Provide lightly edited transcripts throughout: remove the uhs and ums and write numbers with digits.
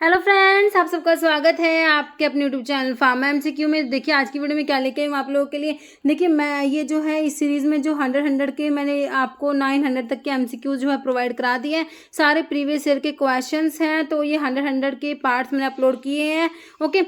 Hello friends, आप सबका स्वागत है आपके अपने यूट्यूब चैनल फार्मा एमसीक्यू में। देखिए आज की वीडियो में क्या लेके आई हूँ आप लोगों के लिए। देखिए मैं ये जो है इस सीरीज़ में जो 100 के मैंने आपको 900 तक के एमसीक्यू जो है प्रोवाइड करा दिए हैं। सारे प्रीवियस ईयर के क्वेश्चंस हैं, तो ये 100 के पार्ट्स मैंने अपलोड किए हैं। ओके,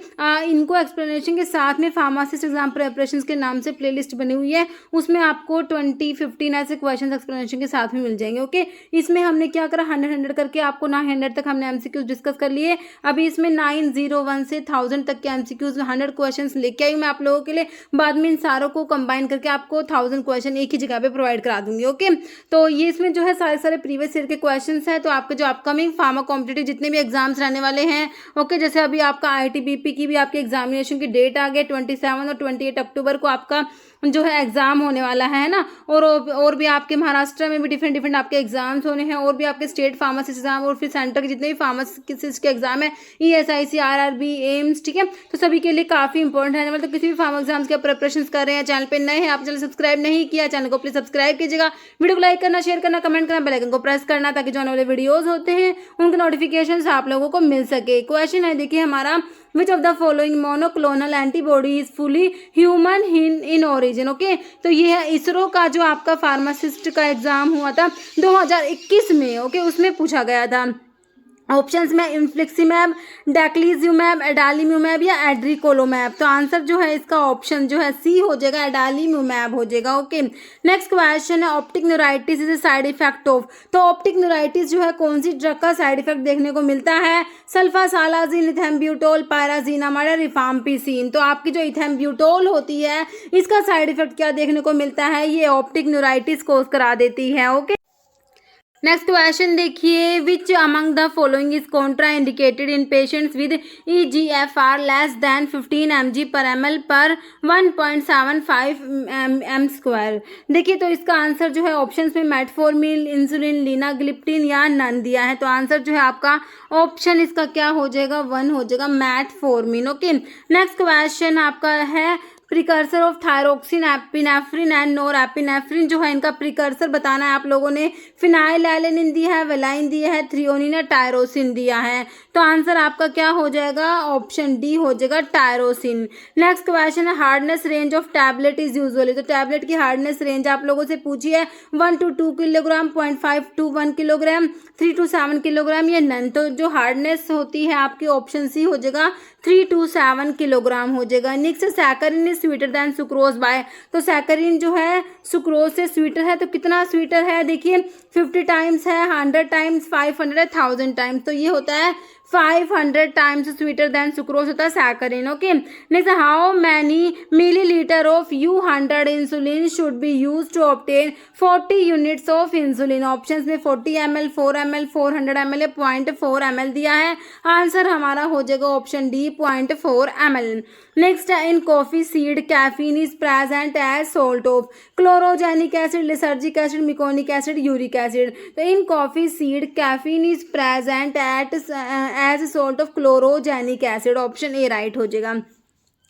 इनको एक्सप्लेनेशन के साथ में फार्मासिस्ट एग्जाम प्रिपरेशन के नाम से प्ले बनी हुई है, उसमें आपको 20-15 ऐसे क्वेश्चन एक्सप्लेनेशन के साथ में मिल जाएंगे। ओके, इसमें हमने क्या करा, 100 करके आपको 900 तक हमने एमसीक्यूज डिस्कस कर लिए। अभी इसमें 901 से 1000 तक के एमसीक्यूज 100 क्वेश्चंस लेके आई मैं आप लोगों के लिए। बाद में इन सारों को कंबाइन करके आपको 1000 क्वेश्चन एक ही जगह पे प्रोवाइड करा दूंगी। ओके, तो ये इसमें जो है सारे प्रीवियस ईयर के क्वेश्चंस हैं। तो आपके जो अपकमिंग फार्मा कॉम्पिटिटिव जितने भी एग्जाम्स रहने वाले हैं, ओके, जैसे अभी आपका आईटीबीपी की भी आपके एग्जामिनेशन की डेट आ गई, 27 और 28 अक्टूबर को आपका जो है एग्जाम होने वाला है ना। और भी आपके महाराष्ट्र में भी डिफरेंट आपके एग्जाम्स होने हैं, और भी आपके स्टेट फार्मासिस्ट एग्जाम और फिर सेंटर के जितने भी फार्मासिस्ट के एग्जाम है, ईएसआईसी, आरआरबी, एम्स, ठीक है। तो सभी के लिए काफी इंपॉर्टेंट है। मतलब किसी भी फार्मा एग्जाम्स के प्रिपरेशन कर रहे हैं, चैनल पे नए हैं, आप चैनल सब्सक्राइब नहीं किया, चैनल को प्लीज सब्सक्राइब कीजिएगा। वीडियो को लाइक करना, शेयर करना, कमेंट करना, बेल आइकन को प्रेस करना, ताकि जो आने वाले वीडियोज होते हैं उनके नोटिफिकेशन आप लोगों को मिल सके। क्वेश्चन है देखिए हमारा, विच of the following monoclonal antibody is fully human in origin. Okay, तो ये है इसरो का जो आपका फार्मासिस्ट का एग्जाम हुआ था 2021 में। ओके, उसमें पूछा गया था। ऑप्शंस में इन्फ्लिक्सीमैब, डैक्लीज्यूमैब, एडालीम्यूमैब या एड्रिकोलोमैब। तो आंसर जो है इसका ऑप्शन जो है सी हो जाएगा, एडालीम्यूमैब हो जाएगा। ओके, नेक्स्ट क्वेश्चन है, optic neuritis is a side effect of. तो ऑप्टिक न्यूराइटिस जो है कौन सी ड्रग का साइड इफेक्ट देखने को मिलता है? सल्फासालाजिन, इथेम्ब्यूटोल, पायराजीनामाइड, रिफाम्पिसिन। तो आपकी जो इथेम्ब्यूटोल होती है, इसका साइड इफेक्ट क्या देखने को मिलता है? ये ऑप्टिक न्यूराइटिस कोज करा देती है। ओके, नेक्स्ट क्वेश्चन देखिए, विच among the following is Contra indicated in patients with EGFR less than 15 mg/ml पर 1.75 m²। देखिए तो इसका आंसर जो है ऑप्शंस में मेटफॉर्मिन, इंसुलिन, लीनाग्लिप्टिन या नन दिया है। तो आंसर जो है आपका ऑप्शन इसका क्या हो जाएगा? 1 हो जाएगा, मेटफॉर्मिन। ओके, नेक्स्ट क्वेश्चन आपका है, precursor of thyroxine, epinephrine and norepinephrine जो है इनका प्रिकर्सर बताना है आप लोगों ने। फिनाइलएलेनिन दिया है, वेलाइन दिया है, थ्रियोनिन या टायरोसिन दिया है। तो आंसर आपका क्या हो जाएगा? ऑप्शन डी हो जाएगा, टायरोसिन। नेक्स्ट क्वेश्चन है, hardness range of tablet is usually. तो टैबलेट की हार्डनेस रेंज आप लोगों से पूछी है 1 to 2 kilogram, 0.5 to 1 kilogram, 3 to 7 kilogram या नन। तो जो हार्डनेस होती है आपकी ऑप्शन सी हो जाएगा, 3 to 7 किलोग्राम हो जाएगा। Next saccharin is sweeter than sucrose by. तो सैकरिन जो है सुक्रोज से स्वीटर है, तो कितना स्वीटर है? देखिए 50 टाइम्स है, 100 टाइम्स, 500 है, 1000 टाइम्स। तो ये होता है 500 टाइम्स स्वीटर देन सुक्रोज होता है saccharin. Okay, next, how many millilitre of U100 insulin should be use to obtain 40 units of insulin. Options में 40 ml, 4 ml, 400 ml या 0.4 ml दिया है। आंसर हमारा हो जाएगा ऑप्शन डी, 0.4 ml। नेक्स्ट है, in coffee seed caffeine is present as salt of chlorogenic acid, lysergic acid, meconic acid, uric acid. तो in coffee seed caffeine is present at as salt of chlorogenic acid. Option A right हो जाएगा।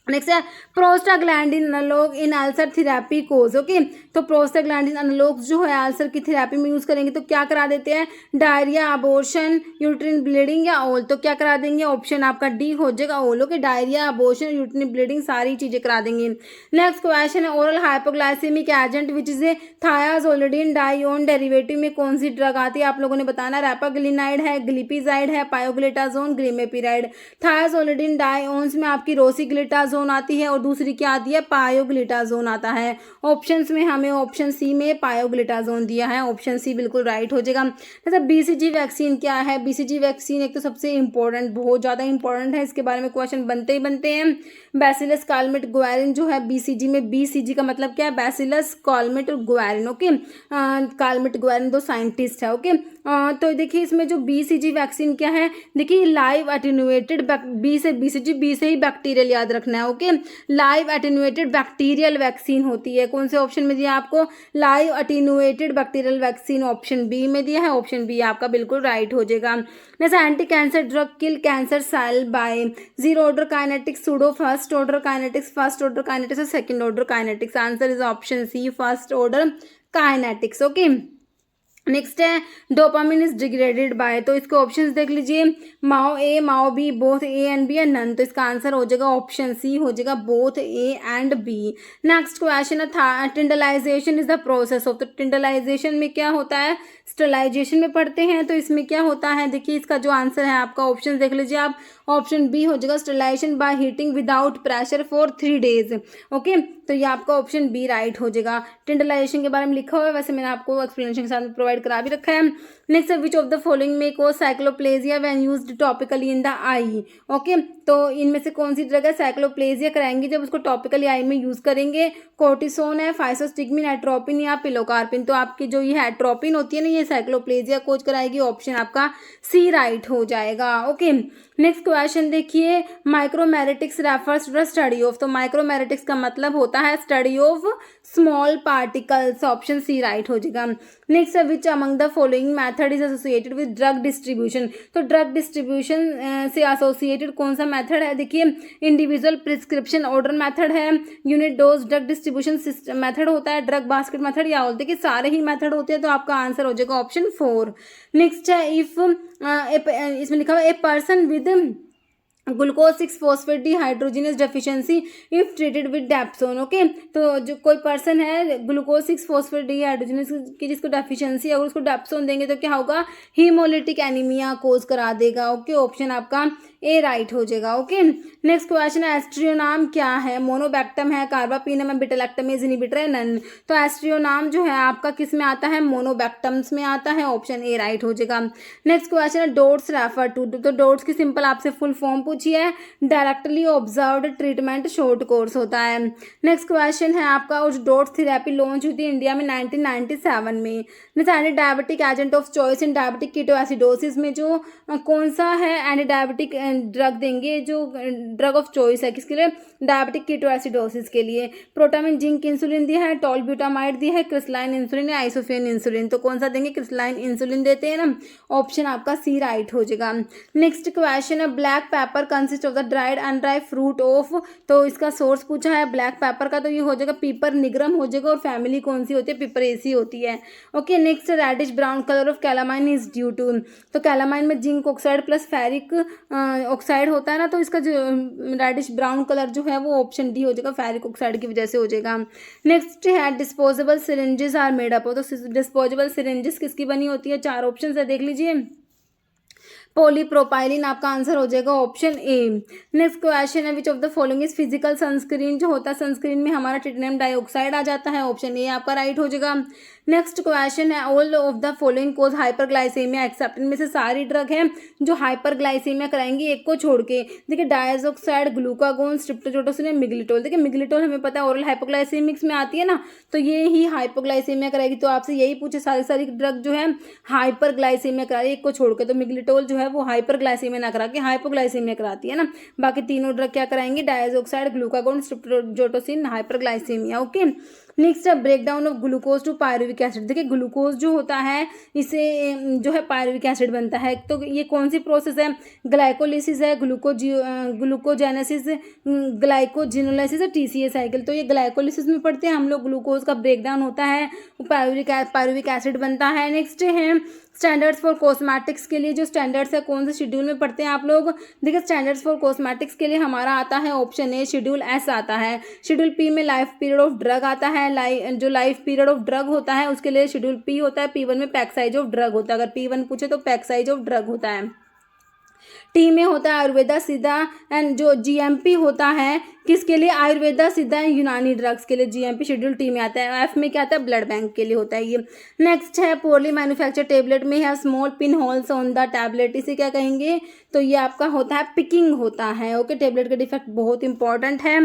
Next है, prostaglandin analogue in ulcer therapy cause. Okay, तो prostaglandin analogue जो है ulcer की therapy में use करेंगे तो क्या करा देते हैं? डायरिया, अबॉर्शन, यूट्रिन ब्लीडिंग या ऑल। तो क्या करा देंगे? ऑप्शन आपका डी हो जाएगा, all. Okay, diarrhoea, abortion, uterine bleeding सारी चीजें करा देंगे। नेक्स्ट क्वेश्चन है, oral hypoglycaemic agent which is a thiazolidinedione derivative में कौन सी ड्रग आती है? आप लोगों ने बताना। रैपाग्लिनाइड है, ग्लिपिजाइड है, पायोग्लिटाजोन, ग्लिमेपिराइड। थायाजोलिडिन डाइओन्स में आपकी रोसिग्लिटाजोन आती है और दूसरी क्या आती है? पायोग्लिटाजोन आता है। ऑप्शंस में हमें ऑप्शन सी में पायोग्लिटाजोन दिया है, ऑप्शन सी बिल्कुल राइट हो जाएगा। जैसे BCG वैक्सीन क्या है? BCG वैक्सीन एक तो सबसे इंपॉर्टेंट, बहुत ज्यादा इंपॉर्टेंट है, इसके बारे में क्वेश्चन बनते ही बनते हैं। बैसिलस कॉलमेट गुएरिन जो है BCG में, BCG का मतलब क्या है? Bacillus Calmette Guerin. Okay, Calmette Guerin दो साइंटिस्ट है। ओके, तो देखिए इसमें जो BCG वैक्सीन क्या है, देखिए लाइव एटेन्यूएटेड, बी से BCG, बी से ही बैक्टीरियल याद रखना है। Okay, live attenuated bacterial vaccine होती है। कौन से ऑप्शन में दिया आपको? Live attenuated bacterial vaccine, option B में दिया है, ऑप्शन बी आपका बिल्कुल राइट हो जाएगा। जैसे anti cancer drug kill cancer cell by zero order kinetics, pseudo first order kinetics, first order kinetics और second order kinetics. Answer is option C, first order kinetics. Okay, next है dopamine is degraded by, तो इसके options देख लीजिए, MAO A, MAO B, both A and B या none, तो इसका answer हो जाएगा ऑप्शन सी हो जाएगा both A and B. Next question है टिंडलाइजेशन इज द प्रोसेस ऑफ, तो टिंडलाइजेशन में क्या होता है, स्टरलाइजेशन में पढ़ते हैं, तो इसमें क्या होता है, देखिए इसका जो आंसर है आपका ऑप्शन देख लीजिए आप, ऑप्शन बी हो जाएगा sterilisation by heating without pressure for 3 days। Okay, तो ये आपका ऑप्शन बी राइट हो जाएगा। टिंडलाइजेशन के बारे में लिखा हुआ है, वैसे मैंने आपको एक्सप्लेनेशन के साथ प्रोवाइड करा भी रखा है। नेक्स्ट है विच ऑफ द फॉलोइंग में cause cycloplegia when used topically in the eye. Okay, तो इनमें से कौन सी ड्रग है साइक्लोप्लेजिया कराएंगे जब उसको टॉपिकली आई में यूज करेंगे, कोर्टिसोन है, फाइसोस्टिग्मिन, एट्रोपिन या पिलोकार्पिन, तो आपकी जो ये एट्रोपिन होती है ना ये साइक्लोप्लेजिया कोज कराएगी, ऑप्शन आपका सी राइट हो जाएगा। ओके, नेक्स्ट क्वेश्चन देखिए, micromeritics refers to the study of, तो माइक्रोमेरेटिक्स का मतलब होता है study of small particles, option C right हो जाएगा। नेक्स्ट है which among the following method is associated with drug distribution, तो ड्रग डिस्ट्रीब्यूशन से एसोसिएटेड कौन सा मेथड है, देखिए इंडिविजुअल प्रिस्क्रिप्शन ऑर्डर मेथड है, unit dose drug distribution system method होता है, ड्रग बास्केट मेथड, या बोलते कि सारे ही मेथड होते हैं, तो आपका आंसर हो जाएगा ऑप्शन 4। नेक्स्ट है इफ इसमें लिखा हुआ a person with glucose six phosphate dehydrogenase deficiency if treated with dapsone. Okay, तो जो कोई पर्सन है ग्लूकोज 6-फॉस्फेट डिहाइड्रोजिनेस की जिसको डेफिशिएंसी है, अगर उसको डेप्सोन देंगे तो क्या होगा, हीमोलिटिक एनीमिया कोज करा देगा। ओके, ऑप्शन आपका ए राइट हो जाएगा। ओके, नेक्स्ट क्वेश्चन है एस्ट्रियोनाम क्या है, मोनोबैक्टम है, कार्बापीनम है, बिटालैक्टमेज इनहिबिटर है, नन, तो एस्ट्रियोनाम जो है आपका किस में आता है, मोनोबैक्टम्स में आता है, ऑप्शन ए राइट हो जाएगा। नेक्स्ट क्वेश्चन है डोट्स रेफर टू, तो डोट्स की सिंपल आपसे फुल फॉर्म पूछी है, directly observed treatment short course होता है। नेक्स्ट क्वेश्चन है आपका उस डोट्स थेरेपी लॉन्च हुई थी इंडिया में 1997 में। Anti diabetic agent of choice in diabetic ketoacidosis में जो कौन सा है एंटी डायबिटिक ड्रग देंगे, जो ड्रग ऑफ चॉइस है किसके लिए, डायबिटिक कीटोएसिडोसिस के लिए, प्रोटामिन जिंक इंसुलिन दिया है, टॉलब्यूटामाइड दिया है, क्रिस्टलाइन इंसुलिन या आइसोफेन इंसुलिन, तो कौन सा देंगे, क्रिस्टलाइन इंसुलिन देते हैं ना, ऑप्शन आपका सी राइट हो जाएगा। नेक्स्ट क्वेश्चन है black pepper consist of the dried unripe fruit of, तो इसका सोर्स पूछा है ब्लैक पेपर का, तो ये हो जाएगा पीपर निग्रम हो जाएगा, और फैमिली कौन सी होती है, पिपरेसी होती है। Okay, next reddish brown colour of calamine is due to, तो कैलामाइन में zinc oxide plus ferric oxide होता है ना, तो इसका जो रेडिश ब्राउन कलर जो है वो ऑप्शन डी हो जाएगा, फेरिक ऑक्साइड की वजह से हो जाएगा। नेक्स्ट है disposable syringes are made up, तो डिस्पोजेबल सिरिंजेस किसकी बनी होती है, 4 ऑप्शन है देख लीजिए, पॉलीप्रोपाइलिन आपका आंसर हो जाएगा ऑप्शन ए। नेक्स्ट क्वेश्चन है which of the following is physical sunscreen, जो होता है सनस्क्रीन में हमारा टाइटेनियम डाइऑक्साइड आ जाता है, ऑप्शन ए आपका राइट हो जाएगा। नेक्स्ट क्वेश्चन है all of the following cause hyperglycaemia except, इनमें से सारी ड्रग है जो हाइपरग्लाइसेमिया कराएंगी एक को छोड़ के, देखिए डायजोक्साइड, ग्लूकागोन, स्ट्रिप्टोजोटोसिन, मिग्लिटोल, देखिए मिग्लिटोल हमें पता है ओरल हाइपोग्लाइसेमिक्स में आती है ना, तो ये ही हाइपोग्लाइसेमिया कराएगी, तो आपसे यही पूछे सारी ड्रग जो है हाइपरग्लाइसेमिया करा रही है एक को छोड़ के, तो मिग्लिटोल जो है वो हाइपरग्लाइसेमिया ना करा के हाइपोग्लाइसेमिया कराती है ना, बाकी तीनों ड्रग क्या कराएंगे, diazoxide, glucagon, streptozotocin, hyperglycaemia. Okay, next है break down of glucose to pyruvic acid, देखिए ग्लूकोज जो होता है इसे जो है पायरुविक एसिड बनता है, तो ये कौन सी प्रोसेस है, ग्लाइकोलिसिस है, ग्लूकोजेनेसिस, ग्लाइकोजिनोलाइसिस है, टीसीए साइकिल, तो ये ग्लाइकोलिसिस में पढ़ते हैं हम लोग, ग्लूकोज का ब्रेक डाउन होता है, पायरुविक एसिड बनता है। नेक्स्ट है स्टैंडर्ड्स फॉर कॉस्मेटिक्स के लिए, जो स्टैंडर्ड्स है कौन से शेड्यूल में पढ़ते हैं आप लोग, देखिए स्टैंडर्ड्स फॉर कॉस्मेटिक्स के लिए हमारा आता है ऑप्शन ए, शेड्यूल एस आता है, शेड्यूल पी में लाइफ पीरियड ऑफ ड्रग आता है, जो लाइफ पीरियड ऑफ ड्रग होता है उसके लिए शेड्यूल पी होता है, P1 में पैक साइज ऑफ ड्रग होता है, अगर P1 पूछे तो पैक साइज ऑफ ड्रग होता है, टी में होता है आयुर्वेदा सिद्धा, एंड जो जीएमपी होता है किसके लिए, आयुर्वेदा सिद्धा एंड यूनानी ड्रग्स के लिए, जीएमपी शेड्यूल टी में आता है, एफ में क्या आता है, ब्लड बैंक के लिए होता है ये। नेक्स्ट है पोरली मैन्युफैक्चर टेबलेट में है small pin holes on the tablet, इसे क्या कहेंगे, तो ये आपका होता है पिकिंग होता है। ओके, टेबलेट का डिफेक्ट बहुत इंपॉर्टेंट है।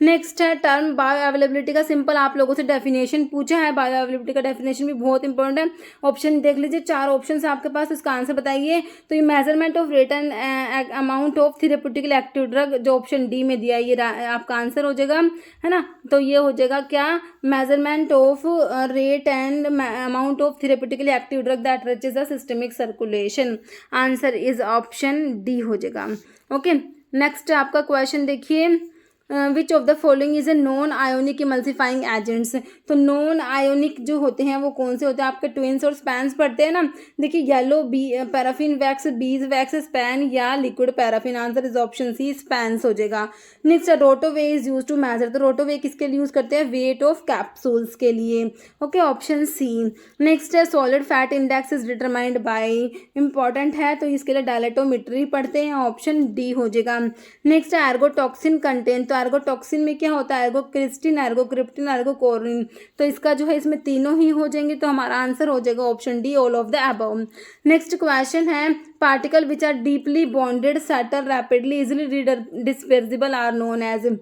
नेक्स्ट है टर्म बायो अवेलेबिलिटी का सिंपल आप लोगों से डेफिनेशन पूछा है, बायो अवेलेबिलिटी का डेफिनेशन भी बहुत इंपॉर्टेंट है, ऑप्शन देख लीजिए, 4 ऑप्शन आपके पास, इसका आंसर बताइए, तो ये measurement of rate and amount of therapeutically active drug, जो ऑप्शन डी में दिया है ये आपका आंसर हो जाएगा, है ना, तो ये हो जाएगा क्या, measurement of rate and amount of therapeutically active drug that reaches the systemic circulation, answer is option D हो जाएगा। ओके, नेक्स्ट आपका क्वेश्चन देखिए, विच of the following is a non ionic emulsifying agents. तो नॉन आयोनिक जो होते हैं वो कौन से होते हैं, आपके ट्विन्स और स्पैन्स पढ़ते हैं ना। देखिए yellow paraffin wax, bees wax, Span या liquid paraffin. Answer is option C, Spans हो जाएगा। Next rotoway is use to measure. तो रोटोवे किसके लिए यूज करते हैं, वेट ऑफ कैप्सूल्स के लिए। Okay, option C. नेक्स्ट है solid fat index is determined by. Important है तो इसके लिए डायलेटोमेट्री पढ़ते हैं, ऑप्शन डी हो जाएगा। नेक्स्ट है एर्गोटॉक्सिन कंटेंट। तो एर्गोटॉक्सिन में क्या होता है, एर्गोक्रिस्टिन, एर्गोक्रिप्टिन, एर्गोकोरिन। तो इसका जो है इसमें तीनों ही हो जाएंगे, तो हमारा आंसर हो जाएगा option D, all of the above. Next question है particle which are deeply bonded settle rapidly easily dispersible are known as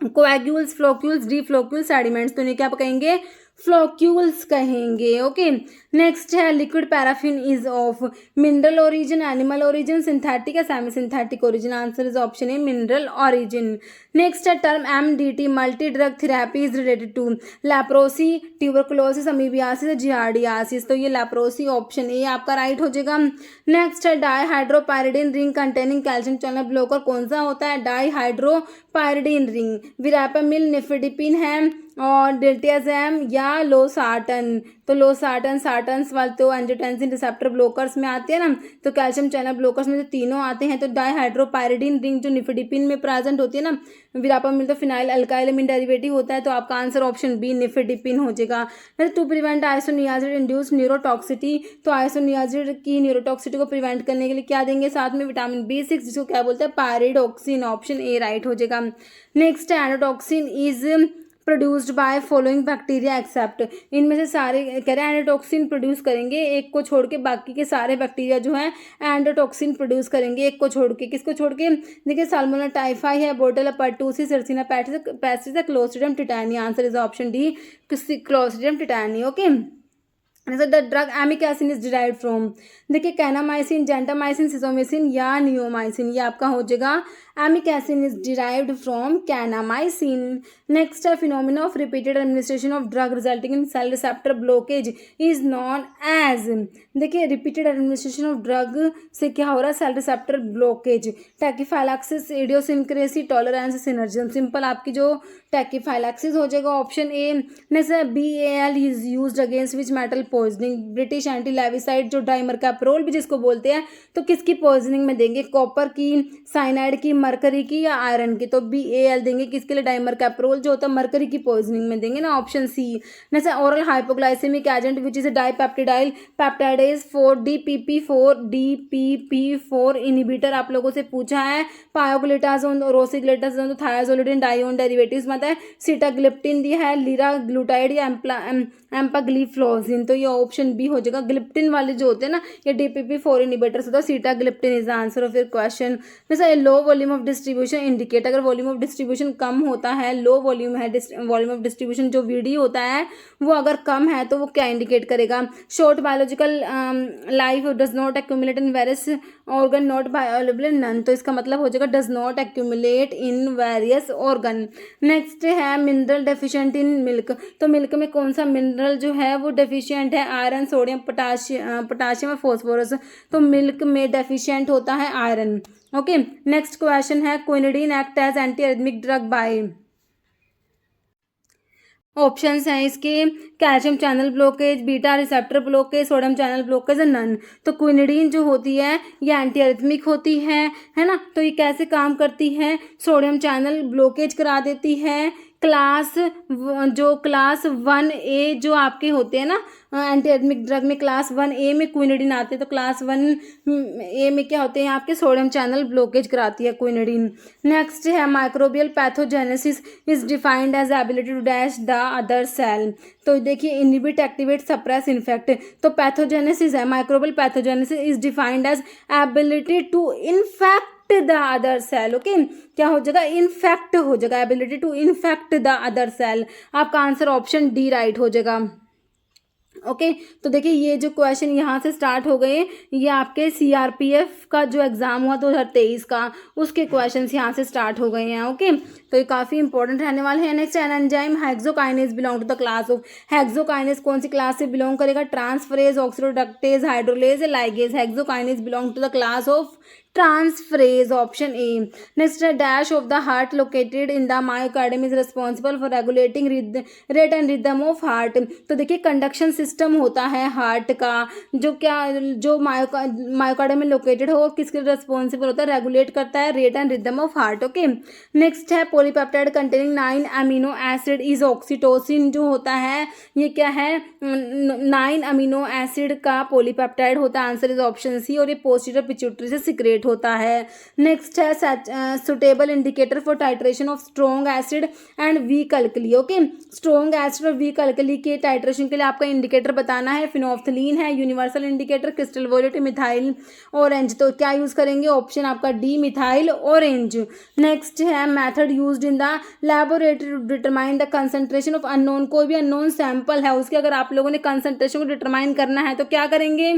coagules, floccules, D floccules, sediments. तो इन्हें क्या कहेंगे, फ्लोक्यूल्स कहेंगे। ओके, नेक्स्ट है liquid paraffin is of mineral origin, animal origin, synthetic या semi synthetic origin. Answer is option A, mineral origin. Next है term MDT multi drug therapy is related to leprosy, tuberculosis, amoebiasis, giardiasis. तो ये leprosy, option A आपका right हो जाएगा। Next है dihydropyridine ring containing calcium channel blocker कौन सा होता है, डाईहाइड्रोपायरिडिन रिंग। विरापामिल, निफेडिपिन है और डिल्टियाजैम या लोसार्टन। तो लोसार्टन, सार्टन्स वाले तो एंजियोटेंसिन रिसेप्टर ब्लॉकर्स में आते हैं ना, तो कैल्शियम चैनल ब्लॉकर्स में जो तीनों आते हैं। तो डाईहाइड्रोपायरिडिन रिंग जो निफेडिपिन में प्रेजेंट होती है ना, विरापामिल तो फिनाइल अल्काइलमिन डेरिवेटिव होता है, तो आपका आंसर ऑप्शन बी, निफेडिपिन हो जाएगा। To prevent isoniazid induced neurotoxicity. तो आइसोनियाजिड की न्यूरोटॉक्सिटी को प्रिवेंट करने के लिए क्या देंगे, साथ में विटामिन B6 जिसको क्या बोलते हैं, पायरिडोक्सिन। ऑप्शन ए राइट हो जाएगा। Next endotoxin is produced by following bacteria except. इनमें से सारे कह रहे हैं एंडोटॉक्सिन प्रोड्यूस करेंगे, एक को छोड़ के बाकी के सारे बैक्टीरिया जो है एंडोटॉक्सिन प्रोड्यूस करेंगे, एक को छोड़ के। किसको छोड़ के, देखिए साल्मोनेला टाइफाई है, Bordetella pertussis, Sarcina pestis, Clostridium tetani. Answer is option D, Clostridium tetani. Okay, the drug amikacin is derived from. देखिए कैनामाइसिन, जेंटामाइसिन, सिसोमिसिन या नियोमाइसिन। ये आपका हो जाएगा amikacin is derived from kanamycin. Next है phenomena of repeated administration of drug resulting in cell receptor blockage is known as. देखिए repeated administration of drug से क्या हो रहा है, cell receptor blockage. Tachyphylaxis, idiosyncrasy, tolerance, synergism. Simple आपकी जो tachyphylaxis हो जाएगा, ऑप्शन ए। नेक्स्ट है BAL is used against which metal poisoning. British anti lewisite जो डाइमरकैप्रोल भी जिसको बोलते हैं, तो किसकी पॉइजनिंग में देंगे, कॉपर की, साइनाइड की, मरकरी की या आयरन की। तो BAL देंगे किसके लिए, डाइमरकैप्रोल जो होता है मरकरी की पॉइजनिंग में देंगे ना, option C. Next oral hypoglycaemic agent which is dipeptidyl peptidase 4 DPP4 inhibitor. आप लोगों से पूछा है पायोग्लिटाजोन, रोसिग्लिटाजोन, तो थायाजोलिडिन डाइओन डेरिवेटिव्स में है। सीटाग्लिप्टिन दिया है, लीराग्लूटाइड या एम्पाग्लिफ्लोजिन। तो ये ऑप्शन बी हो जाएगा। ग्लिप्टिन वाले जो होते हैं ना, ये DPP4 इनहिबिटर्स होता है। Sitagliptin is the answer of your question. जैसे low volume of distribution indicate, अगर वॉल्यूम ऑफ डिस्ट्रीब्यूशन कम होता है, लो वॉल्यूम है, वॉल्यूम ऑफ डिस्ट्रीब्यूशन जो VD होता है वो अगर कम है तो वो क्या इंडिकेट करेगा, short biological life, does not accumulate in various organ, not bioavailable in none. तो इसका मतलब हो जाएगा does not accumulate in various organ. Next है मिनरल डेफिशिएंट इन मिल्क। तो मिल्क में कौन सा मिनरल जो है वो डेफिशिएंट है, आयरन, सोडियम, पोटाशियम और फॉस्फोरस। तो मिल्क में डेफिशिएंट होता है आयरन। ओके, नेक्स्ट क्वेश्चन है quinidine act as anti arrhythmic drug by. Options हैं इसके, calcium channel blockage, beta receptor blockage, sodium channel blockage और नन। तो क्विनिडीन जो होती है ये एंटी एरिथमिक होती है ना। तो ये कैसे काम करती है, सोडियम चैनल ब्लॉकेज करा देती है। क्लास 1A जो आपके होते हैं ना एंटी एरिथमिक ड्रग में, क्लास 1A में क्विनिडीन आते हैं। तो क्लास 1A में क्या होते हैं आपके, सोडियम चैनल ब्लॉकेज कराती है क्विनिडीन। नेक्स्ट है microbial pathogenesis is defined as ability to dash the other cell. तो देखिए इनहिबिट, एक्टिवेट, सप्रेस, इन्फेक्ट। तो पैथोजेनेसिस है, microbial pathogenesis is defined as ability to infect the other cell. Okay, क्या हो जाएगा, इन्फेक्ट हो जाएगा, ability to infect the other cell. आपका आंसर ऑप्शन डी राइट हो जाएगा। ओके, तो देखिए ये जो क्वेश्चन यहाँ से स्टार्ट हो गए, ये आपके CRPF का जो एग्जाम हुआ 2023 का, उसके क्वेश्चंस यहाँ से स्टार्ट हो गए हैं। ओके, तो ये काफ़ी इंपॉर्टेंट रहने वाले हैं। Next enzyme hexokinase belong to the class of. Hexokinase कौन सी क्लास से बिलोंग करेगा, transferase, oxidoreductase, hydrolase, ligase. Hexokinase belong to the class of transferase option A. Next है dash of the heart located in the myocardium is responsible for regulating rate and rhythm of heart. तो देखिए conduction system होता है heart का, जो myocardium में located हो, किसके रिस्पॉन्सिबल होता है, रेगुलेट करता है rate and rhythm of heart. Okay, next है polypeptide containing 9 amino acid is oxytocin. जो होता है ये क्या है, 9 अमीनो एसिड का पॉलीपेप्टाइड होता है। आंसर इज ऑप्शन सी, और ये पोस्टीरियर पिट्यूटरी से सिक्रेट होता है। नेक्स्ट है suitable indicator for titration of strong acid and weak alkali. Okay, strong acid और वीक अल्कली के टाइट्रेशन के लिए आपका इंडिकेटर बताना है। फिनोल्फथलीन है universal indicator, crystal violet, methyl orange. तो क्या यूज करेंगे, ऑप्शन आपका डी मिथाइल ऑरेंज। नेक्स्ट है method used in the laboratory to determine the concentration of unknown. कोई भी अननोन सैंपल है उसके अगर आप लोगों ने कंसंट्रेशन को डिटरमाइन करना है तो क्या करेंगे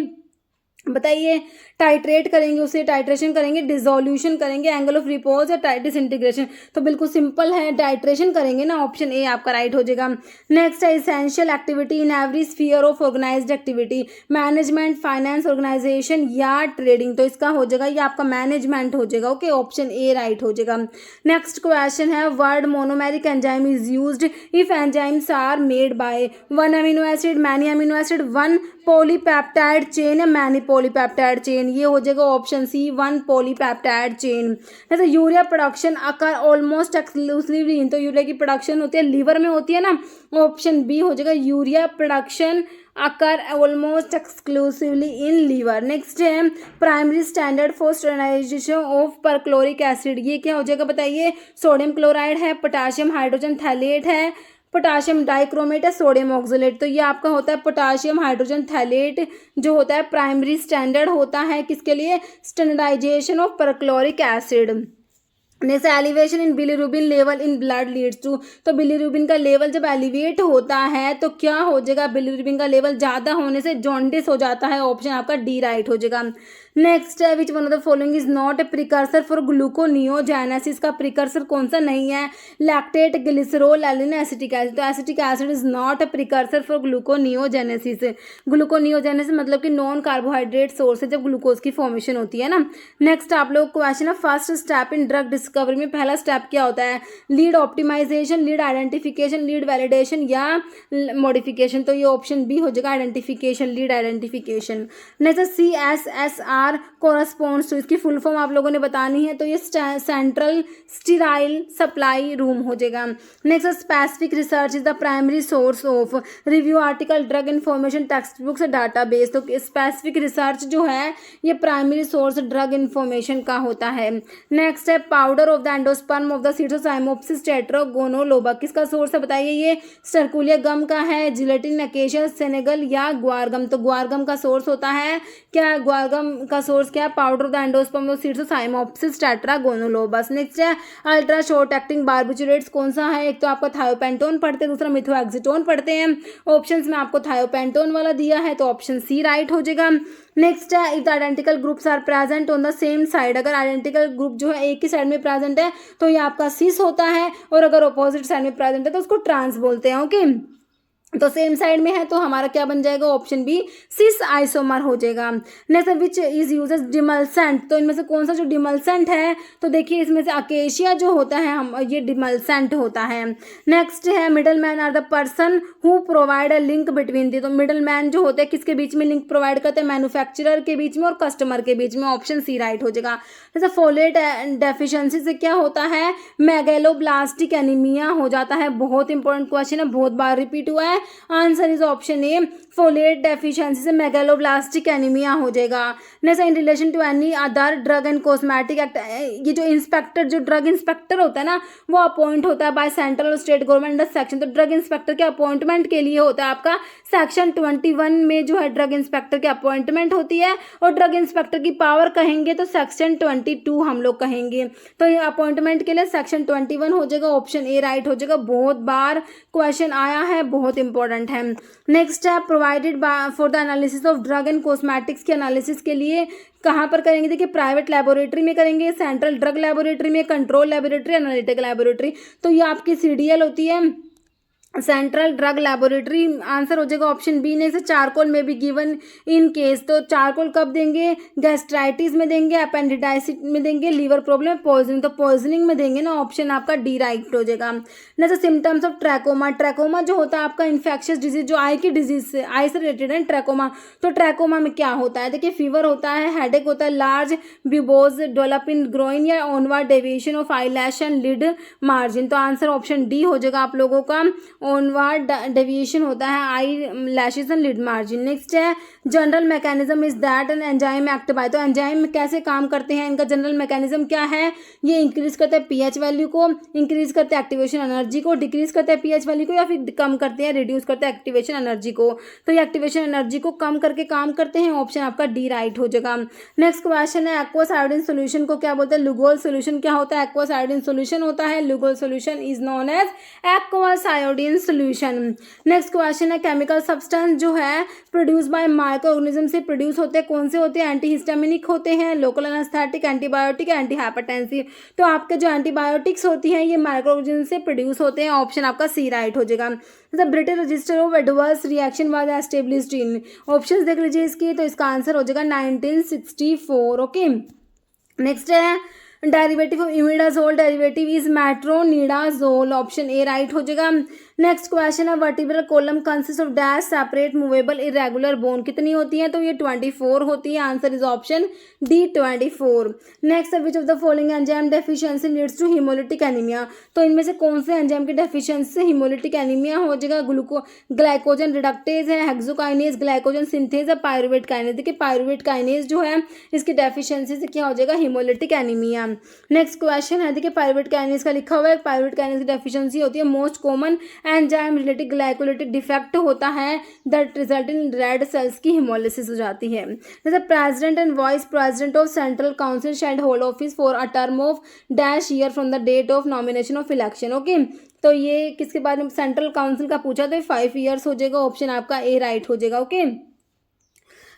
बताइए, टाइट्रेट करेंगे, उसे टाइट्रेशन करेंगे, डिसोल्यूशन करेंगे, एंगल ऑफ रिपोज या डिसइंटीग्रेशन। तो बिल्कुल सिंपल है, टाइट्रेशन करेंगे ना, ऑप्शन ए आपका राइट हो जाएगा। नेक्स्ट है essential activity in every sphere of organised activity, management, finance, organisation या ट्रेडिंग। तो इसका हो जाएगा ये आपका मैनेजमेंट हो जाएगा। ओके, ऑप्शन ए राइट हो जाएगा। नेक्स्ट क्वेश्चन है word monomeric enzyme is used if enzymes are made by 1 amino acid, many amino acid, 1 polypeptide chain या मैनी पॉलीपेप्टाइड चेन। ये हो जाएगा ऑप्शन सी 1 पॉलीपेप्टाइड चेन। जैसे urea production occur almost exclusively, तो urea की production होती है liver में होती है ना, ऑप्शन बी हो जाएगा urea production occur almost exclusively in liver. Next है primary standard for sterilization of perchloric acid. ये क्या हो जाएगा बताइए, सोडियम क्लोराइड है, पोटाशियम हाइड्रोजन थैलेट है, पोटाशियम डाइक्रोमेट है, सोडियम ऑक्सलेट। तो ये आपका होता है पोटाशियम हाइड्रोजन थैलेट, जो होता है प्राइमरी स्टैंडर्ड होता है किसके लिए, standardisation of perchloric acid. Next elevation in bilirubin level in blood leads to. तो बिलीरुबिन का लेवल जब एलिवेट होता है तो क्या हो जाएगा, बिलीरुबिन का लेवल ज़्यादा होने से जॉन्डिस हो जाता है, ऑप्शन आपका डी राइट हो जाएगा। नेक्स्ट है which one of the following is not a precursor for gluconeogenesis. का प्रिकर्सर कौन सा नहीं है, lactate, glycerol, alanine, acetic acid. तो acetic acid is not a precursor for gluconeogenesis. Gluconeogenesis मतलब कि नॉन कार्बोहाइड्रेट सोर्स है जब ग्लूकोज की फॉर्मेशन होती है ना। नेक्स्ट आप लोग क्वेश्चन है first step in drug discovery में पहला स्टेप क्या होता है, lead optimisation, lead identification, lead validation या मॉडिफिकेशन। तो ये ऑप्शन बी हो जाएगा identification, lead identification. Next CSSR corresponds to, इसकी फुल फॉर्म आप लोगों ने बतानी है, तो ये सेंट्रल स्टीराइल सप्लाई रूम हो जाएगा। Next specific research is the primary source of review article, drug information, text books, database. तो स्पेसिफिक रिसर्च जो है ये प्राइमरी सोर्स ड्रग इन्फॉर्मेशन का होता है। नेक्स्ट है powder of the endosperm of the seeds of cyamopsis tetragonoloba, किसका source है बताइए, ये सर्कुलिया गम का है, जिलेटिन, अकेशिया, सेनेगल या ग्वारगम। तो ग्वारगम का सोर्स होता है क्या, ग्वारगम का सोर्स क्या है, powder of the endosperm of seeds of cyamopsis tetragonolobus. Next है अल्ट्रा शॉर्ट एक्टिंग बार्बिचुरेट्स कौन सा है, एक तो आपका थायोपेंटोन पढ़ते हैं, दूसरा मिथोएक्सिटोन पढ़ते हैं। ऑप्शंस में आपको थायोपेंटोन वाला दिया है तो ऑप्शन सी राइट हो जाएगा। नेक्स्ट है if the identical groups are present on the same side, अगर आइडेंटिकल ग्रुप जो है एक ही साइड में प्रेजेंट है तो ये आपका सिस होता है, और अगर अपोजिट साइड में प्रेजेंट है तो उसको ट्रांस बोलते हैं। ओके, तो सेम साइड में है तो हमारा क्या बन जाएगा, ऑप्शन बी सिस आइसोमर हो जाएगा। Next which is uses demulcent, तो इनमें से कौन सा जो डिमल्सेंट है, तो देखिए इसमें से अकेशिया जो होता है हम ये डिमल्सेंट होता है। नेक्स्ट है middle man are the person who provide a link between the, तो मिडल मैन जो होते हैं किसके बीच में लिंक प्रोवाइड करते हैं, मैन्युफैक्चरर के बीच में और कस्टमर के बीच में, ऑप्शन सी राइट हो जाएगा। जैसे फोलेट डेफिशिएंसी से क्या होता है, मेगेलोब्लास्टिक एनीमिया हो जाता है। बहुत इंपॉर्टेंट क्वेश्चन है, बहुत बार रिपीट हुआ है। Answer is option A, folate deficiency से मेगेलोब्लास्टिक एनीमिया हो जाएगा। Next in relation to any other drug and cosmetic act, ये जो इंस्पेक्टर जो ड्रग इंस्पेक्टर होता है ना वो अपॉइंट होता है बाय सेंट्रल और स्टेट गवर्नमेंट सेक्शन। तो ड्रग इंस्पेक्टर के अपॉइंटमेंट के लिए होता है आपका सेक्शन 21 में जो है ड्रग इंस्पेक्टर की अपॉइंटमेंट होती है, और ड्रग इंस्पेक्टर की पावर कहेंगे तो सेक्शन 22 हम लोग कहेंगे। तो ये अपॉइंटमेंट के लिए सेक्शन 21 हो जाएगा, ऑप्शन ए राइट हो जाएगा। बहुत बार क्वेश्चन आया है, बहुत इंपॉर्टेंट है। नेक्स्ट है provided for the analysis of drug and cosmetics के एनालिसिस के लिए कहाँ पर करेंगे, देखिए प्राइवेट लेबोरेटरी में करेंगे, सेंट्रल ड्रग लेबोरेटरी में, कंट्रोल लेबोरेटरी, एनालिटिकल लेबोरेटरी। तो ये आपकी CDL होती है, सेंट्रल ड्रग लेबोरेटरी, आंसर हो जाएगा ऑप्शन बी। नेक्स्ट चारकोल में भी गिवन इन केस, तो चारकोल कब देंगे, गैस्ट्राइटिस में देंगे, अपेंडिटाइटिस में देंगे, लीवर प्रॉब्लम, पॉइजनिंग, तो पॉइजनिंग में देंगे ना, ऑप्शन आपका डी राइट हो जाएगा। Next symptoms of trachoma, trachoma जो होता है आपका इन्फेक्शियस डिजीज, जो आई की डिजीज से, आई से रिलेटेड है ट्रैकोमा। तो ट्रैकोमा में क्या होता है, देखिए फीवर होता है, हेडेक होता है, large buboes develop in groin या onward deviation of eyelash and lid margin, तो आंसर ऑप्शन डी हो जाएगा आप लोगों का, ऑनवर्ड डेविएशन होता है eyelashes and lid margin. Next है general mechanism is that an enzyme act by, तो एंजाइम कैसे काम करते हैं, इनका जनरल मैकेनिज्म क्या है, ये इंक्रीज करते हैं पीएच वैल्यू को, इंक्रीज करते हैं एक्टिवेशन एनर्जी को, डिक्रीज करते हैं पीएच वैल्यू को, या फिर कम करते हैं रिड्यूस करते हैं एक्टिवेशन एनर्जी को, तो ये एक्टिवेशन एनर्जी को कम करके काम करते हैं, ऑप्शन आपका डी राइट हो जाएगा। नेक्स्ट क्वेश्चन है एक्वस आयोडीन सोल्यूशन को क्या बोलते हैं, लुगोल सोल्यूशन क्या होता है, एक्वस आयोडीन सोल्यूशन होता है, Lugol solution is known as aqueous iodine solution. Next question है केमिकल सब्सटेंस जो है प्रोड्यूस बाय माइक्रो ऑर्गेनिज्म से प्रोड्यूस होते हैं, कौन से होते हैं, एंटीहिस्टामिनिक होते हैं, local anaesthetic, antibiotic, anti hypertensive, तो आपके जो एंटीबायोटिक्स होती हैं ये माइक्रो ऑर्गेनिज्म से प्रोड्यूस होते हैं, ऑप्शन आपका सी राइट हो जाएगा। The British register of adverse reaction was established in, options देख लीजिए इसकी, तो इसका आंसर हो जाएगा 1964। ओके, नेक्स्ट है derivative of imidazole, derivative is metronidazole, option A right हो जाएगा। नेक्स्ट क्वेश्चन है vertebral column consist of dash separate movable irregular bone, कितनी होती है, तो ये 24 होती है, answer is option D 24। Next which of the following enzyme deficiency leads to haemolytic anaemia, तो इनमें से कौन से एंजाइम की डेफिशिएंसी से हिमोलिटिक एनीमिया हो जाएगा, ग्लाइकोजन रिडक्टेज है, हेक्सोकाइनेज, ग्लाइकोजन सिंथेज है, पायरुवेट काइनेज, देखिए पायरुवेट काइनेज जो है इसकी डेफिशिएंसी से क्या हो जाएगा, हिमोलिटिक एनीमिया। नेक्स्ट क्वेश्चन है देखिए पायरुवेट काइनेज का लिखा हुआ है, पायरुवेट काइनेज की डेफिशिएंसी होती है most common enzyme related glycolytic defect होता है that result in red cells की हिमोलिसिस हो जाती है। जैसे president and vice president of central council shall hold office for a term of dash year from the date of nomination of election. Okay, तो ये किसके बारे में सेंट्रल काउंसिल का पूछा, तो 5 ईयर्स हो जाएगा, ऑप्शन आपका ए राइट हो जाएगा। ओके,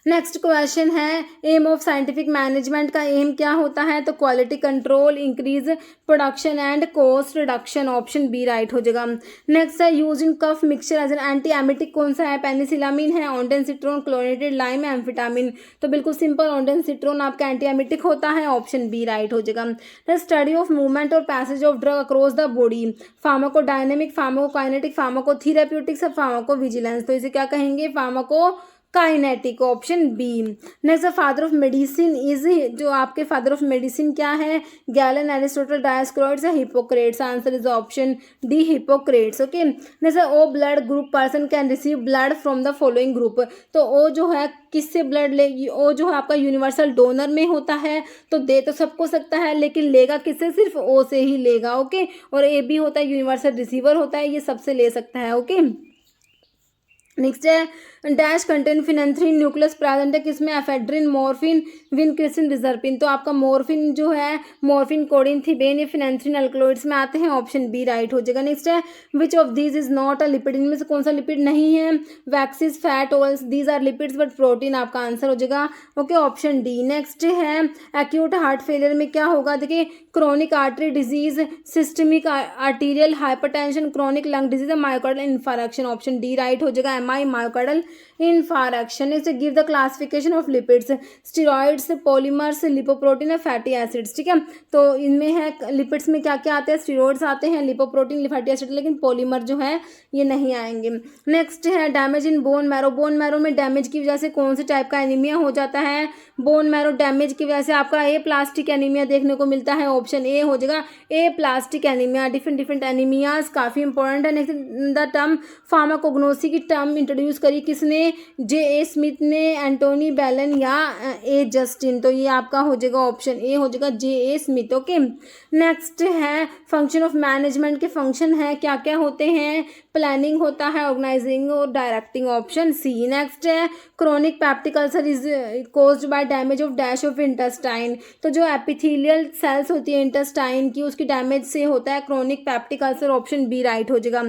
नेक्स्ट क्वेश्चन है एम ऑफ साइंटिफिक मैनेजमेंट का एम क्या होता है, तो quality control, increase production and cost reduction, option B right हो जाएगा। नेक्स्ट है use in cough mixture as an anti emetic कौन सा है, पेनिसिलामिन है, ऑन्डेनसिट्रोन, क्लोरेटेड लाइम, एम्फिटामिन, तो बिल्कुल सिंपल ऑन्डेनसिट्रोन आपका एंटी एमिटिक होता है, ऑप्शन बी राइट हो जाएगा। स्टडी ऑफ मूवमेंट और passage of drug across the body, pharmacodynamic, pharmacokinetic, pharmacotherapeutics, pharmacovigilance, तो इसे क्या कहेंगे, pharmacokinetic, option B. Next father of medicine is, जो आपके फादर ऑफ मेडिसिन क्या है, गैलन, एरिस्टोटल, डायस्क्रोइड्स या Hippocrates, answer is option D Hippocrates. Okay, next O blood group person can receive blood from the following group, तो O जो है किससे blood लेगी, ओ जो है आपका यूनिवर्सल डोनर में होता है, तो दे तो सबको सकता है लेकिन लेगा किससे, सिर्फ ओ से ही लेगा। ओके, और ए भी होता है यूनिवर्सल रिसीवर होता है, ये सबसे ले सकता है। ओके, नेक्स्ट है dash contain phenanthrene nucleus present है किसमें, एफेड्रिन, मॉर्फिन, विनक्रिसिन, रिजर्पिन, तो आपका मॉर्फिन जो है मॉर्फिन, कोडिन, थिबेन, ये फिनेंथ्रीन अल्कलॉइड्स में आते हैं, ऑप्शन बी राइट हो जाएगा। नेक्स्ट है which of these is not a lipid, इनमें से कौन सा लिपिड नहीं है, waxes, fat, oils, these are lipids but protein, आपका आंसर हो जाएगा। Okay, option D. नेक्स्ट है एक्यूट हार्ट फेलियर में क्या होगा, देखिए chronic artery disease, systemic arterial hypertension, chronic lung disease, myocardial infarction, option D right हो जाएगा, M I myocardial infarction. Next give the classification of lipids, steroids, polymers, lipoprotein, fatty acids, ठीक है, तो इनमें है लिपिड्स में क्या क्या आते हैं, स्टीरॉइड्स आते हैं, लिपोप्रोटीन, फैटी एसिड, लेकिन पॉलीमर जो है ये नहीं आएंगे। नेक्स्ट है damage in bone marrow, bone marrow में डैमेज की वजह से कौन से टाइप का एनीमिया हो जाता है, बोन मैरो डैमेज की वजह से आपका ए प्लास्टिक एनीमिया देखने को मिलता है, ऑप्शन ए हो जाएगा, ए प्लास्टिक एनीमिया। डिफरेंट एनीमियाज काफ़ी इंपॉर्टेंट है। नेक्स्ट द टर्म फार्माकोग्नोसी की टर्म इंट्रोड्यूस करी किसने, जे ए स्मिथ ने, एंटोनी बेलन या ए जस्टिन, तो ये आपका हो जाएगा ऑप्शन ए हो जाएगा, जे ए स्मिथ। ओके, नेक्स्ट है फंक्शन ऑफ मैनेजमेंट के फंक्शन है क्या क्या होते हैं, प्लानिंग होता है, ऑर्गेनाइजिंग और डायरेक्टिंग, ऑप्शन सी। नेक्स्ट है chronic peptic ulcer is caused by damage of dash of intestine, तो जो एपिथेलियल सेल्स होती है इंटेस्टाइन की उसकी डैमेज से होता है chronic peptic ulcer, option B right हो जाएगा।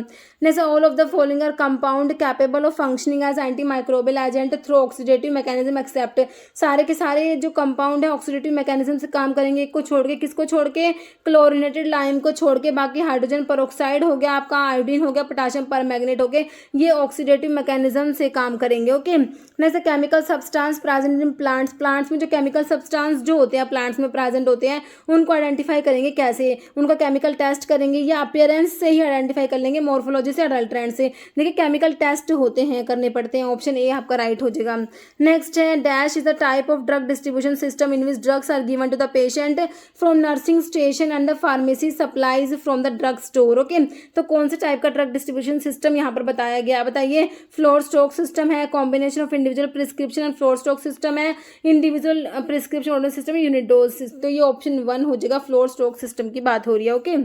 Next all of the following are compound capable of functioning as anti microbial agent through oxidative mechanism except, सारे के सारे जो कंपाउंड है ऑक्सीडेटिव मैकेनिज्म से काम करेंगे, एक को छोड़ के, किसको छोड़ के, क्लोरिनेटेड लाइम को छोड़ के, बाकी हाइड्रोजन पेरोक्साइड हो गया आपका, आयोडीन हो गया, पोटाशियम पोटाशियम पर मैग्नेट होके ये ऑक्सीडेटिव मैकेनिज्म से काम करेंगे। Okay, next chemical substance present in plants में जो केमिकल सब्सटेंस जो होते हैं प्लांट्स में प्रेजेंट होते हैं उनको आइडेंटिफाई करेंगे कैसे, उनका केमिकल टेस्ट करेंगे या अपीयरेंस से ही आइडेंटिफाई कर लेंगे, मॉर्फोलॉजी से, अडल्ट्रेंट से। देखिए केमिकल टेस्ट होते हैं, करने पड़ते हैं, ऑप्शन ए आपका राइट हो जाएगा। नेक्स्ट है dash is the type of drug distribution system in which drugs are given to the patient from nursing station and the pharmacy supplies from the drug store. Okay, तो कौन से type का drug distribution system यहाँ पर बताया गया, बताइए। Floor stock system है, combination of individual prescription and floor stock system है, इंडिविजुअल प्रिस्क्रिप्शन ऑर्डर सिस्टम है, यूनिट डोज। तो ये ऑप्शन 1 हो जाएगा, फ्लोर स्टॉक सिस्टम की बात हो रही है। ओके,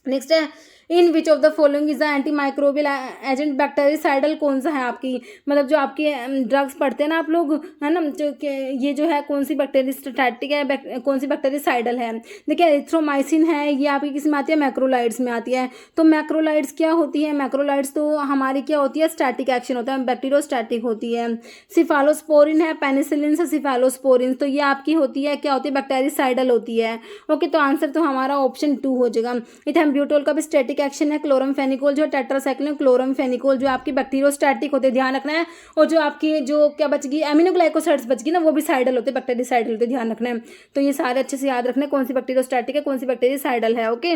नेक्स्ट है in which of the following is the anti microbial agent bactericidal, कौन सा है आपकी मतलब जो आपके ड्रग्स पढ़ते हैं ना आप लोग, है ना, जो ये जो है कौन सी बैक्टीरियोस्टैटिक है, कौन सी बैक्टीरिसाइडल है। देखिए एरिथ्रोमाइसिन है, ये आपकी किस में आती है, मैक्रोलाइड्स में आती है। तो मैक्रोलाइड्स क्या होती है, मैक्रोलाइड्स तो हमारी क्या होती है, स्टैटिक एक्शन होता है, बैक्टीरियोस्टैटिक होती है। सिफालोस्पोरिन है, पेनिसिलिन से सिफालोस्पोरिन, तो ये आपकी होती है क्या होती है, बैक्टीरिसाइडल होती है। ओके, तो आंसर तो हमारा ऑप्शन 2 हो जाएगा। इथेम्ब्यूटोल का भी स्टैटिक एक्शन है, क्लोरमफेनिकोल जो टेट्रासाइक्लिन क्लोरमफेनिकोल जो आपकी बैक्टीरियोस्टैटिक होते हैं, ध्यान रखना है। और जो आपकी जो क्या बचगी एमिनोग्लाइकोसाइड्स बचगी ना, वो भी साइडल होते हैं, बैक्टीरियोसाइडल होते हैं, ध्यान रखना है। तो ये सारे अच्छे से याद रखना है, कौन सी बैक्टीरियोस्टैटिक है, कौन सी बैक्टीरियोसाइडल है। ओके,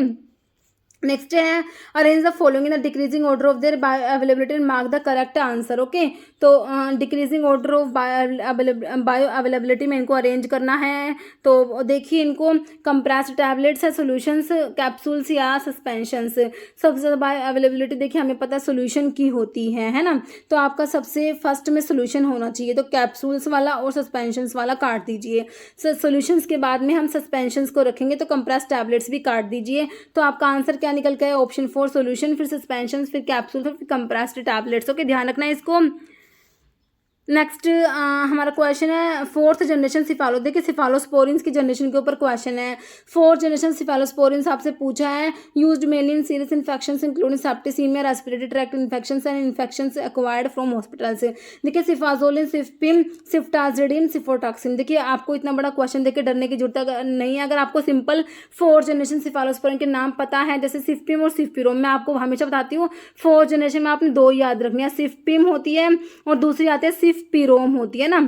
नेक्स्ट है arrange the following in the decreasing order of their bioavailability and mark the correct answer. Okay, तो decreasing order of bioavailability में इनको अरेंज करना है। तो देखिए इनको कंप्रेस्ड टैबलेट्स है, सोल्यूशंस, कैप्सूल्स या सस्पेंशंस। सबसे ज़्यादा बायो अवेलेबिलिटी देखिए हमें पता है सोल्यूशन की होती है ना, तो आपका सबसे फर्स्ट में सोल्यूशन होना चाहिए, तो कैप्सूल्स वाला और सस्पेंशंस वाला काट दीजिए। सोल्यूशंस के बाद में हम सस्पेंशंस को रखेंगे, तो कंप्रेस्ड टैबलेट्स भी काट दीजिए। तो आपका आंसर क्या निकल के है, ऑप्शन 4 सोल्यूशन, फिर सस्पेंशन, फिर कैप्सूल, फिर कंप्रेस्ड टैबलेट्स। ओके, ध्यान रखना है इसको। नेक्स्ट हमारा क्वेश्चन है 4th जनरेशन सिफालो। देखिए सिफालोस्पोरिन्स की जनरेशन के ऊपर क्वेश्चन है। 4th जनरेशन सिफालोस्पोरिन्स आपसे पूछा है, used mainly in serious infections including septicaemia, respiratory tract infections and infections acquired from hospitals. देखिए सिफाजोलिन, सिफपिम, सिफ्टाजिडिन, सिफोटॉक्सिन। देखिए आपको इतना बड़ा क्वेश्चन देख के डरने की जरूरत नहीं है। अगर आपको सिंपल 4th जनरेशन सिफालोस्पोरिन के नाम पता है, जैसे सिफपिम और सिफपिरोम, मैं आपको हमेशा बताती हूँ 4th जनरेशन में आपने 2 याद रखनी है, सिफपिम होती है और दूसरी आती है पिरोम होती है ना।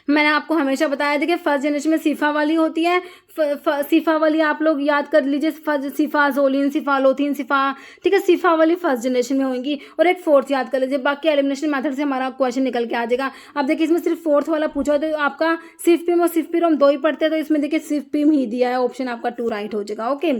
मैंने आपको हमेशा बताया देखिए फर्स्ट जनरेशन में सीफा वाली होती है, सीफा वाली आप लोग याद कर लीजिए, सिफाजोलिन, सिफालोथिन, ठीक है, सीफा वाली फर्स्ट जनरेशन में होंगी और एक 4th याद कर लीजिए। बाकी एलिमिनेशन मेथड से हमारा क्वेश्चन निकल के आ जाएगा। अब देखिए इसमें सिर्फ 4th वाला पूछा तो आपका सिफपिम और सिफपिरोम 2 ही पढ़ते हैं, तो इसमें देखिए सिफपिम ही दिया है, ऑप्शन आपका 2 राइट हो जाएगा। Okay,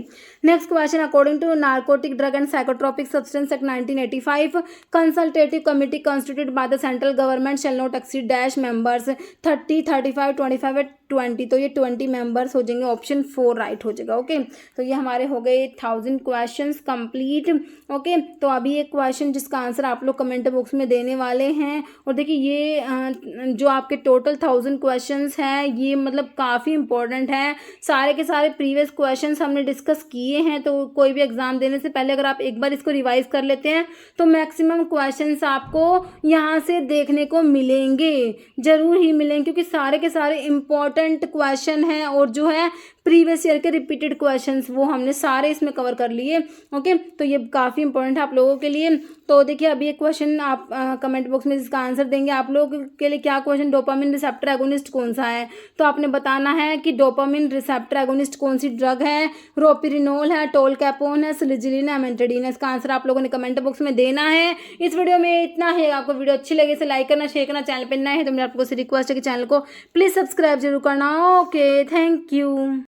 next question according to narcotic drug and psychotropic substance act 1985 consultative committee constituted by the central government shall not exceed dash members 30, 35, 25 या 20। तो ये 20 मेंबर्स हो जाएंगे, ऑप्शन 4 राइट हो जाएगा। ओके, तो ये हमारे हो गए 1000 क्वेश्चंस कंप्लीट। ओके, तो अभी एक क्वेश्चन जिसका आंसर आप लोग कमेंट बॉक्स में देने वाले हैं। और देखिए ये जो आपके टोटल 1000 क्वेश्चंस हैं ये मतलब काफ़ी इंपॉर्टेंट है। सारे के सारे प्रीवियस क्वेश्चंस हमने डिस्कस किए हैं, तो कोई भी एग्जाम देने से पहले अगर आप एक बार इसको रिवाइज कर लेते हैं तो मैक्सिमम क्वेश्चंस आपको यहाँ से देखने को मिलेंगे, जरूर ही मिलेंगे, क्योंकि सारे के सारे इंपॉर्टेंट क्वेश्चन हैं और जो है प्रीवियस ईयर के रिपीटेड क्वेश्चंस वो हमने सारे इसमें कवर कर लिए। ओके, तो ये काफ़ी इंपॉर्टेंट है आप लोगों के लिए। तो देखिए अभी एक क्वेश्चन आप कमेंट बॉक्स में इसका आंसर देंगे। आप लोगों के लिए क्या क्वेश्चन, डोपामिन रिसेप्टर एगोनिस्ट कौन सा है, तो आपने बताना है कि डोपामिन रिसेप्टर एगोनिस्ट कौन सी ड्रग है, रोपिरिनोल है, टोलकैपोन है, सिलिजिलिन है, एमेंटेडिन है। इसका आंसर आप लोगों ने कमेंट बॉक्स में देना है। इस वीडियो में इतना है, आपको वीडियो अच्छी लगे इसे लाइक करना, शेयर करना, चैनल पर नए है तो मेरे आपको रिक्वेस्ट है कि चैनल को प्लीज़ सब्सक्राइब जरूर करना। Okay, thank you.